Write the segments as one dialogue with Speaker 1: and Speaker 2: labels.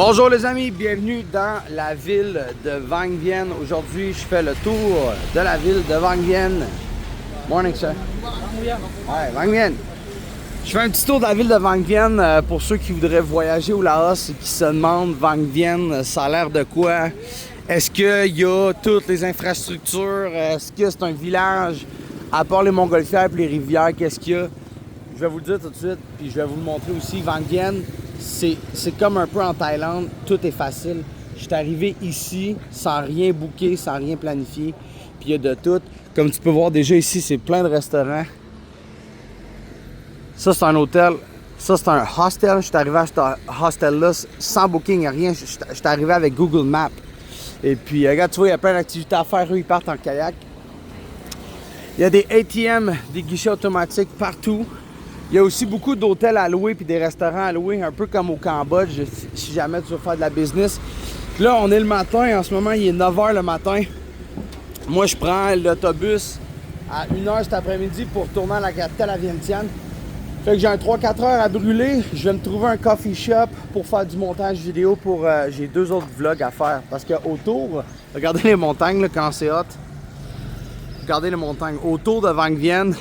Speaker 1: Bonjour les amis, bienvenue dans la ville de Vang Vieng. Aujourd'hui, je fais le tour de la ville de Vang Vieng. Morning, sir. Hi, Vang Vieng. Je fais un petit tour de la ville de Vang Vieng pour ceux qui voudraient voyager au Laos et qui se demandent Vang Vieng, ça a l'air de quoi? Est-ce qu'il y a toutes les infrastructures? Est-ce que c'est un village? À part les montgolfières et les rivières, qu'est-ce qu'il y a? Je vais vous le dire tout de suite, puis je vais vous le montrer aussi. Vang Vieng, c'est comme un peu en Thaïlande, tout est facile. Je suis arrivé ici sans rien booker, sans rien planifier, puis il y a de tout. Comme tu peux voir déjà ici, c'est plein de restaurants. Ça, c'est un hôtel. Ça, c'est un hostel. Je suis arrivé à ce hostel-là sans booking, rien. Je suis arrivé avec Google Maps. Et puis, regarde, tu vois, il y a plein d'activités à faire. Eux, ils partent en kayak. Il y a des ATM, des guichets automatiques partout. Il y a aussi beaucoup d'hôtels à louer puis des restaurants à louer, un peu comme au Cambodge, si jamais tu veux faire de la business. Puis là, on est le matin. En ce moment, il est 9 h le matin. Moi, je prends l'autobus à 1 h cet après-midi pour retourner à la capitale, à Vientiane. Fait que j'ai un 3-4 heures à brûler. Je vais me trouver un coffee shop pour faire du montage vidéo pour... j'ai 2 autres vlogs à faire. Parce qu'autour, regardez les montagnes là, quand c'est hot. Regardez les montagnes. Autour de Vang Vieng,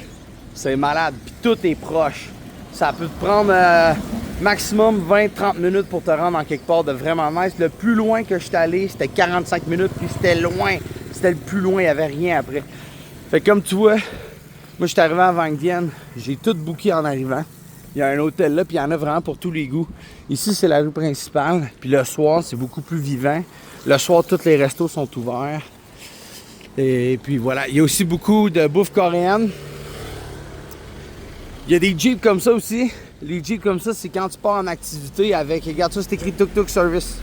Speaker 1: c'est malade. Puis tout est proche. Ça peut te prendre maximum 20-30 minutes pour te rendre en quelque part de vraiment nice. Le plus loin que je suis allé, c'était 45 minutes. Puis c'était loin. C'était le plus loin. Il n'y avait rien après. Fait que comme tu vois... Moi, je suis arrivé à Vang Vieng, j'ai tout booké en arrivant. Il y a un hôtel là, puis il y en a vraiment pour tous les goûts. Ici, c'est la rue principale, puis le soir, c'est beaucoup plus vivant. Le soir, tous les restos sont ouverts. Et puis voilà, il y a aussi beaucoup de bouffe coréenne. Il y a des jeeps comme ça aussi. Les jeeps comme ça, c'est quand tu pars en activité avec, regarde ça, c'est écrit Tuk Tuk Service.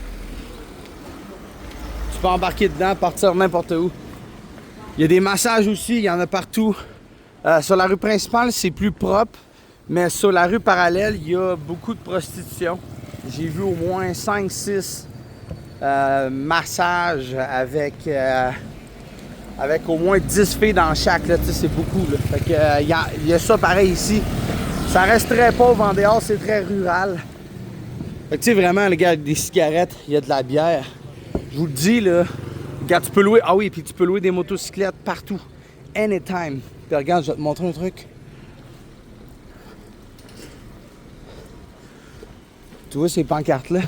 Speaker 1: Tu peux embarquer dedans, partir n'importe où. Il y a des massages aussi, il y en a partout. Sur la rue principale, c'est plus propre, mais sur la rue parallèle, il y a beaucoup de prostitution. J'ai vu au moins 5-6 massages avec au moins 10 filles dans chaque. Là, c'est beaucoup. Là. Fait que, y a ça pareil ici. Ça reste très pauvre en dehors, c'est très rural. Fait que tu sais, vraiment, les gars, des cigarettes, il y a de la bière. Je vous le dis, là, regarde, tu peux louer. Ah oui, puis tu peux louer des motocyclettes partout. Anytime. Puis regarde, je vais te montrer un truc. Tu vois ces pancartes-là?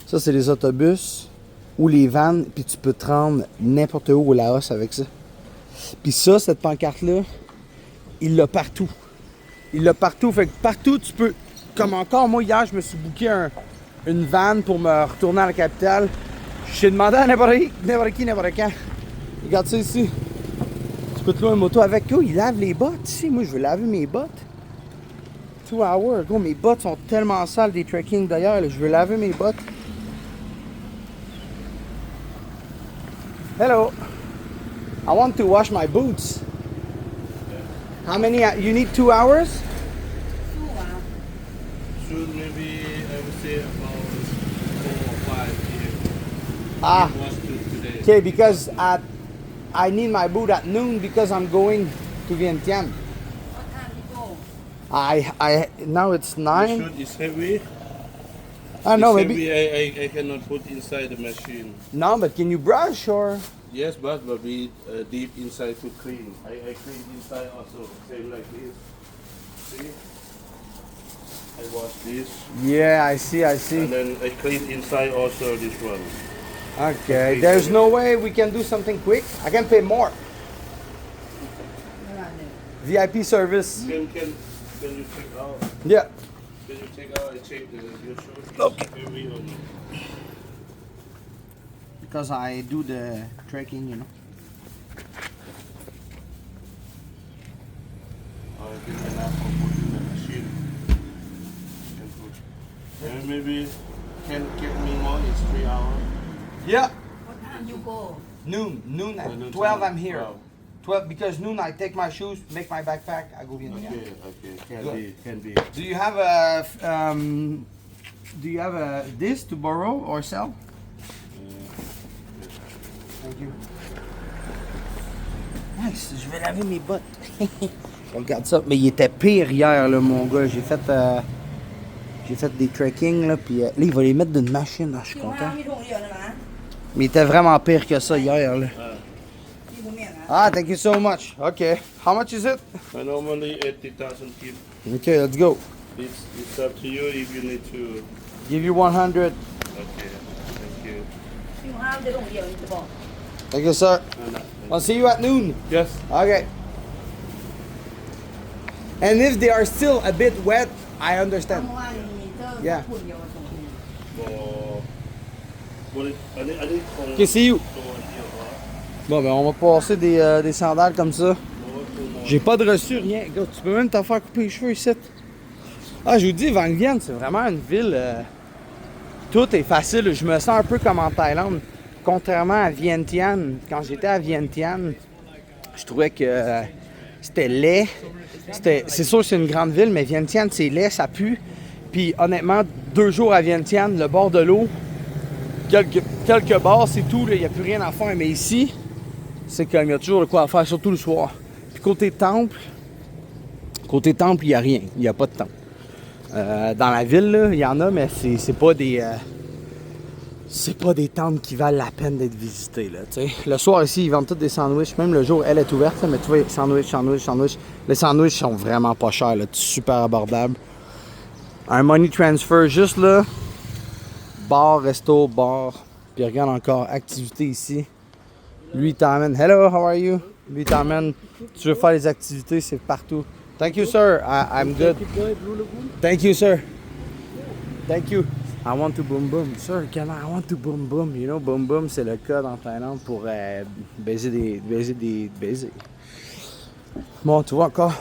Speaker 1: Ça, c'est les autobus ou les vannes, puis tu peux te rendre n'importe où au Laos avec ça. Puis ça, cette pancarte-là, il l'a partout. Il l'a partout. Fait que partout, tu peux... Comme encore, moi, hier, je me suis booké une vanne pour me retourner à la capitale. J'ai demandé à n'importe qui, n'importe quand. Regarde ça ici. Tu peux te louer une moto avec. Gros, il lave les bottes ici. Moi, je veux laver mes bottes. 2 hours. Gros, mes bottes sont tellement sales des trekking d'ailleurs. Je veux laver mes bottes. Hello. I want to wash my boots. How many? You need 2 hours?
Speaker 2: Should maybe I would say about 4 or 5 here.
Speaker 1: Ah.
Speaker 2: Today.
Speaker 1: Okay, because I need my boot at noon because I'm going to Vientiane.
Speaker 3: What time you go?
Speaker 1: Now it's
Speaker 2: The
Speaker 1: 9.
Speaker 2: shoot is heavy.
Speaker 1: No,
Speaker 2: It's
Speaker 1: maybe.
Speaker 2: heavy. I cannot put inside the machine.
Speaker 1: No, but can you brush or?
Speaker 2: Yes, but be deep inside to clean. I clean inside also. Same like this. See? I wash this.
Speaker 1: Yeah, I see.
Speaker 2: And then I clean inside also this one.
Speaker 1: Okay, there's no way we can do something quick. I can pay more. VIP service.
Speaker 2: Can you check out?
Speaker 1: Yeah.
Speaker 2: Can you check out? I check your shoes.
Speaker 1: Okay.
Speaker 2: Heavy or no?
Speaker 1: Because I do the trekking, you know.
Speaker 2: I think enough for putting the machine. Can put. And maybe can get me more. It's 3 hours.
Speaker 1: Yeah.
Speaker 3: What time you go?
Speaker 1: Noon at
Speaker 2: Noon
Speaker 1: 12
Speaker 2: time.
Speaker 1: I'm here. 12 because noon I take my shoes, make my backpack, I go Vientiane.
Speaker 2: Okay. Can be.
Speaker 1: Do you have a this to borrow or sell? Thank you. Nice, je vais laver mes bottes. Regarde ça, mais il était pire hier là, mon gars. J'ai fait des trekking, là, puis là, il va les mettre d'une machine, là, je suis
Speaker 3: คิวห้า
Speaker 1: content.
Speaker 3: มีถุงเดียวนะนะ
Speaker 1: Mais il était vraiment pire que ça hier, là.
Speaker 3: มีถุงเนี่ยนะ
Speaker 1: Ah, thank you so much. Okay. How much is it?
Speaker 2: Normally 80,000 kip.
Speaker 1: Okay, let's go.
Speaker 2: It's up to you if you need to.
Speaker 1: Give you 100.
Speaker 2: Okay, thank you.
Speaker 3: คิวห้าจะถุงเดียวจะบอก
Speaker 1: Thank you, sir.
Speaker 2: No.
Speaker 1: I'll see you at noon.
Speaker 2: Yes.
Speaker 1: Okay. And if they are still a bit wet, I
Speaker 3: เมื่
Speaker 1: understand.
Speaker 3: อวานมีเจอ
Speaker 1: Yeah.
Speaker 3: ถุงเดียวกับถุงเดียว
Speaker 2: I need
Speaker 1: Okay, see you. Bon, ben, on va passer des sandales comme ça. J'ai pas de reçu, rien. Gars, tu peux même t'en faire couper les cheveux ici. Ah, je vous dis, Vang Vieng, c'est vraiment une ville. Tout est facile. Je me sens un peu comme en Thaïlande. Contrairement à Vientiane, quand j'étais à Vientiane, je trouvais que c'était laid. C'est sûr que c'est une grande ville, mais Vientiane, c'est laid, ça pue. Puis honnêtement, 2 jours à Vientiane, le bord de l'eau, quelques bars, c'est tout, il n'y a plus rien à faire. Mais ici, c'est comme il y a toujours de quoi à faire, surtout le soir. Puis côté temple, il n'y a rien, il n'y a pas de temple. Dans la ville, là, il y en a, mais c'est pas des... c'est pas des tentes qui valent la peine d'être visitées, là, tu sais. Le soir, ici, ils vendent tous des sandwichs. Même le jour, elle est ouverte, là, mais tu vois, sandwich. Les sandwichs sont vraiment pas chers, là, super abordables. Un money transfer, juste là. Bar, resto, bar. Puis regarde encore, activité ici. Lui, il t'emmène. Hello, how are you? Lui, il t'emmène. Tu veux faire les activités, c'est partout. Thank you, sir. I'm good. Thank you, sir. Thank you. I want to boom boom. Sir, I want to boom boom. You know, boom boom, c'est le code en Thaïlande pour baiser des baisers. Bon, tu vois encore.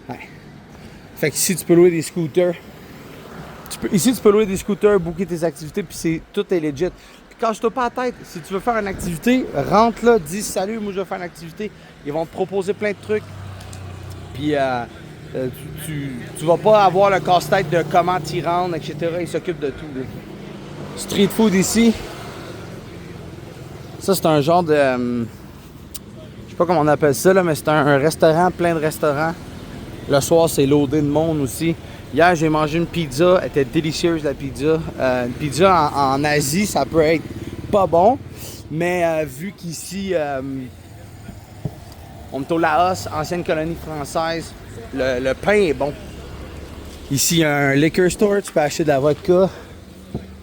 Speaker 1: Ouais. Fait qu'ici, tu peux louer des scooters. Ici, tu peux louer des scooters, booker tes activités, puis tout est legit. Puis cache-toi pas la tête. Si tu veux faire une activité, rentre là, dis salut, moi je veux faire une activité. Ils vont te proposer plein de trucs. Puis tu vas pas avoir le casse-tête de comment t'y rendre, etc. Ils s'occupent de tout. Là. Street food ici. Ça, c'est un genre de... je sais pas comment on appelle ça, là, mais c'est un restaurant, plein de restaurants. Le soir, c'est loadé de monde aussi. Hier, j'ai mangé une pizza. Elle était délicieuse, la pizza. Une pizza en Asie, ça peut être pas bon. Mais vu qu'ici, on est au Laos, ancienne colonie française, le pain est bon. Ici, il y a un liquor store, tu peux acheter de la vodka.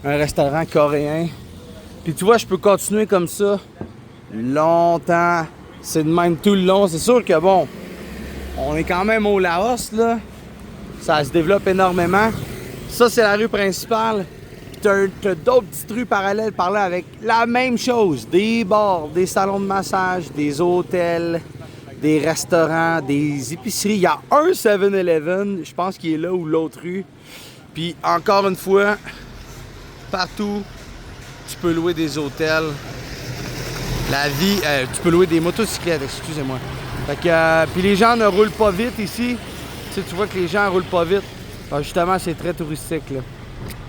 Speaker 1: Un restaurant coréen. Puis tu vois, je peux continuer comme ça longtemps. C'est de même tout le long. C'est sûr que bon, on est quand même au Laos, là. Ça se développe énormément. Ça, c'est la rue principale. T'as d'autres petites rues parallèles par là avec la même chose. Des bars, des salons de massage, des hôtels, des restaurants, des épiceries. Il y a un 7-Eleven, je pense qu'il est là ou l'autre rue. Puis encore une fois, partout, tu peux louer des hôtels. La vie, tu peux louer des motocyclettes, excusez-moi. Fait que, puis les gens ne roulent pas vite ici. Tu vois que les gens roulent pas vite. Alors justement, c'est très touristique, là.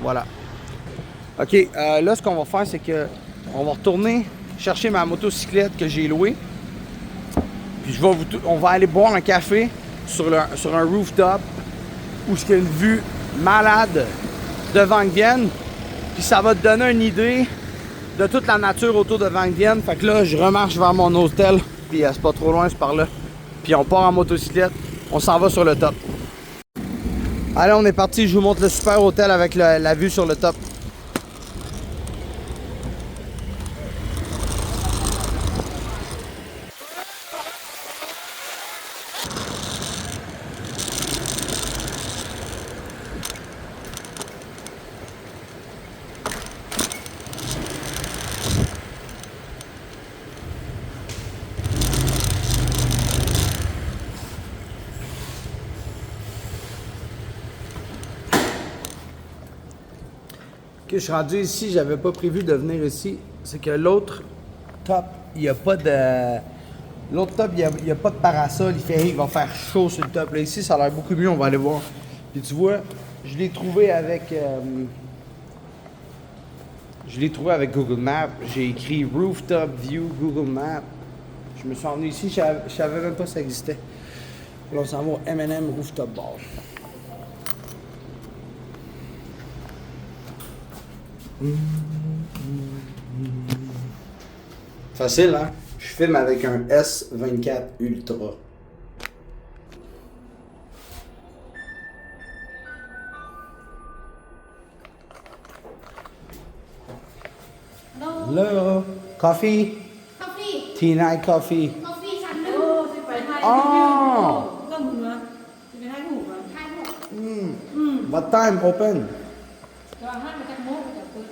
Speaker 1: Voilà. OK, là, ce qu'on va faire, c'est que on va retourner chercher ma motocyclette que j'ai louée. Puis on va aller boire un café sur un rooftop où il y a une vue malade de Vang Vieng. Puis ça va te donner une idée de toute la nature autour de Vang Vieng. Fait que là, je remarche vers mon hôtel. Puis c'est pas trop loin, c'est par là. Puis on part en motocyclette. On s'en va sur le top. Allez, on est parti. Je vous montre le super hôtel avec la vue sur le top. Ok, je suis rendu ici, j'avais pas prévu de venir ici. C'est que l'autre top, il n'y a pas de. L'autre top, il n'y a pas de parasol, il va faire chaud sur le top. Là, ici, ça a l'air beaucoup mieux, on va aller voir. Puis tu vois, je l'ai trouvé avec. Google Maps. J'ai écrit Rooftop View Google Maps. Je me suis emmené ici, je savais même pas que ça existait. Là, on s'en va au M&M Rooftop Bar. Facile, hein? Je filme avec un S24 Ultra. Hello. Coffee?
Speaker 4: Coffee.
Speaker 1: Tea night coffee.
Speaker 4: Coffee ชั้นหนึ่ง
Speaker 3: โอ้สิไปไทย
Speaker 1: อ๋อ
Speaker 3: ก็มึงวะสิไปไทยถูกวะ
Speaker 4: ทายหมด
Speaker 1: What time open?
Speaker 3: ก็ห้ามมาจากโมกจากปืน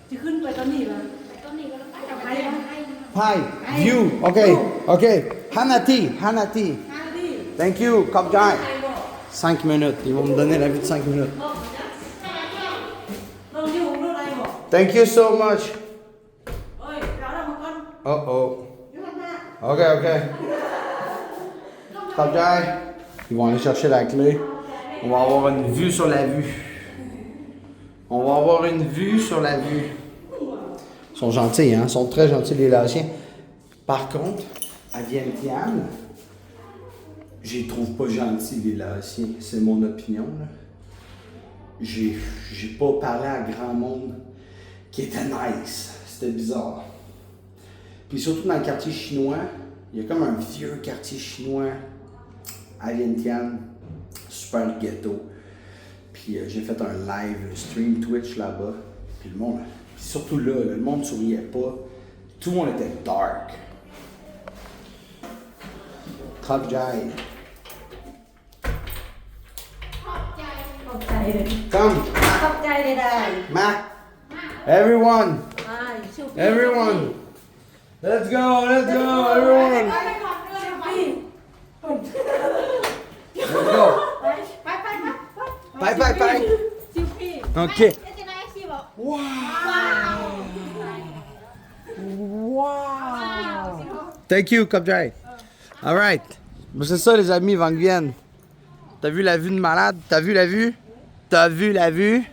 Speaker 3: จะขึ้นไปตอนนี้วะ
Speaker 4: ต้นนี้ก็ต้องไป
Speaker 3: กับใคร
Speaker 4: ไป
Speaker 3: วะ
Speaker 1: Pie. View. Okay. Okay. Hana tea. Hana tea.
Speaker 3: ห้าดิ
Speaker 1: Thank you. Cop Jai.
Speaker 3: ใครบอก
Speaker 1: 5 minutes. Ils vont me donner la vue de 5 minutes.
Speaker 3: ลงอยู่รูปอะไรบอก
Speaker 1: Thank you so much.
Speaker 3: เอ้ยเราทำมาก่อน
Speaker 1: Oh oh.
Speaker 3: อยู่ข้างหน้า
Speaker 1: Ok, ok. Cop Jai. Ils vont aller chercher la clé. On va avoir une vue sur la vue. On va avoir une vue sur la vue. Ils sont gentils, hein? Ils sont très gentils, les Laotiens. Par contre, à Vientiane, je les trouve pas gentils, les Laotiens. C'est mon opinion, là. J'ai pas parlé à grand monde qui était nice. C'était bizarre. Puis surtout dans le quartier chinois, il y a comme un vieux quartier chinois à Vientiane. Super ghetto. Puis j'ai fait un live stream Twitch là-bas. Puis le monde, puis surtout là, le monde souriait pas. Tout le monde était dark. Cop Jai.
Speaker 4: ขอบใจ
Speaker 3: ขอบใจเลย
Speaker 1: Come,
Speaker 3: ขอบใจเลยได้
Speaker 1: Mac. Everyone.
Speaker 3: ไปชิว
Speaker 1: Everyone. Let's go, everyone.
Speaker 4: ไปก่อนเรื่องไป
Speaker 1: Let's go.
Speaker 4: ไปไปไป
Speaker 1: Bye, bye, bye.
Speaker 3: ชิวพี่
Speaker 1: Ok.
Speaker 4: จะได้สิบอก
Speaker 1: Wow. Thank you, Cop Jai. Alright. Ben, c'est ça, les amis, Van Nguyen. T'as vu la vue de malade? T'as vu la vue? T'as vu la vue?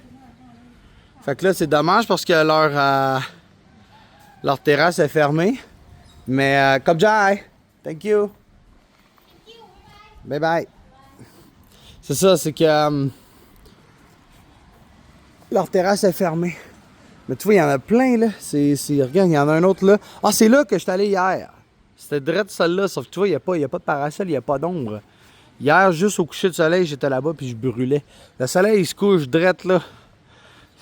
Speaker 1: Fait que là, c'est dommage parce que leur terrasse est fermée. Mais, Cop Jai. Thank you. Bye bye. C'est ça, c'est que leur terrasse est fermée. Mais tu vois, il y en a plein là. Regarde, il y en a un autre là. Ah, c'est là que je suis allé hier. C'était direct celle-là, sauf que tu vois, il n'y a pas de parasol, il n'y a pas d'ombre. Hier, juste au coucher de soleil, j'étais là-bas puis je brûlais. Le soleil, il se couche direct là.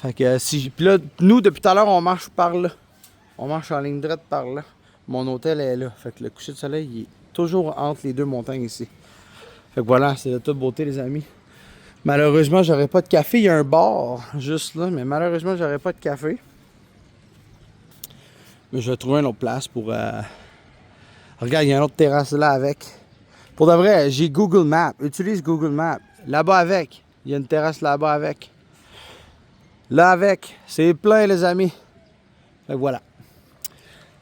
Speaker 1: Fait que si. Puis là, nous, depuis tout à l'heure, on marche par là. On marche en ligne droite par là. Mon hôtel est là. Fait que le coucher de soleil, il est toujours entre les deux montagnes ici. Fait que voilà, c'est de toute beauté, les amis. Malheureusement, j'aurais pas de café. Il y a un bar juste là, mais malheureusement, j'aurais pas de café. Mais je vais trouver une autre place pour. Regarde, il y a une autre terrasse là avec. Pour de vrai, j'ai Google Maps. Utilise Google Maps. Là-bas avec. Il y a une terrasse là-bas avec. Là avec. C'est plein, les amis. Fait que voilà.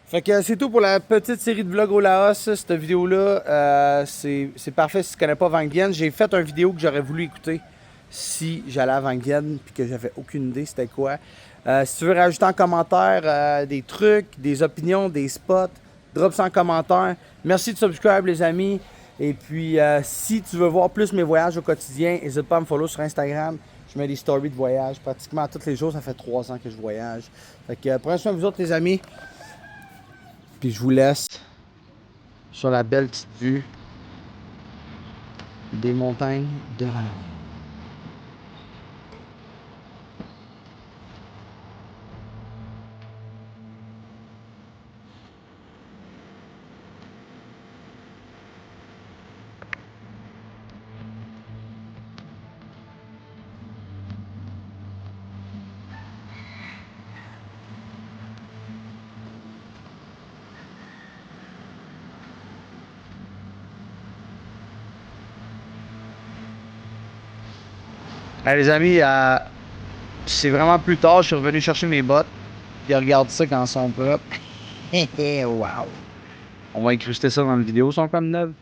Speaker 1: Fait que c'est tout pour la petite série de vlogs au Laos. Cette vidéo-là, c'est parfait si tu connais pas Van Nguyen. J'ai fait une vidéo que j'aurais voulu écouter si j'allais à Van Nguyen puis que j'avais aucune idée c'était quoi. Si tu veux rajouter en commentaire des trucs, des opinions, des spots, drop ça en commentaire. Merci de subscribe, les amis. Et puis, si tu veux voir plus mes voyages au quotidien, n'hésite pas à me follow sur Instagram. Je mets des stories de voyage pratiquement tous les jours. Ça fait 3 ans que je voyage. Fait que prenez soin de vous autres, les amis. Puis je vous laisse sur la belle petite vue des montagnes de Rallonge. Hey, les amis, c'est vraiment plus tard, je suis revenu chercher mes bottes. Puis regarde ça quand elles sont propres. Wow! On va incruster ça dans la vidéo, elles sont comme neuves.